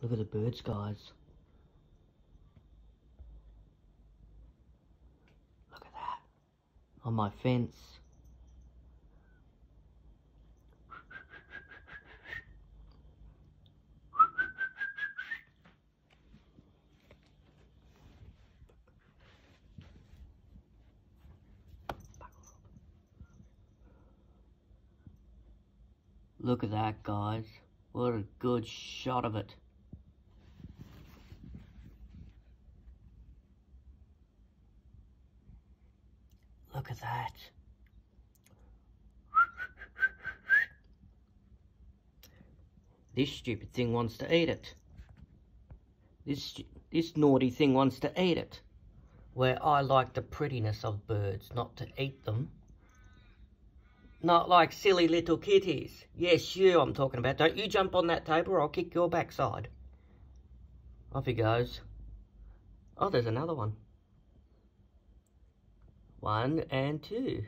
Look at the birds, guys. Look at that. On my fence. Look at that, guys. What a good shot of it. Look at that. This stupid thing wants to eat it. This naughty thing wants to eat it. Where I like the prettiness of birds, not to eat them. Not like silly little kitties. Yes, you I'm talking about. Don't you jump on that table or I'll kick your backside. Off he goes. Oh, there's another one. 1 and 2.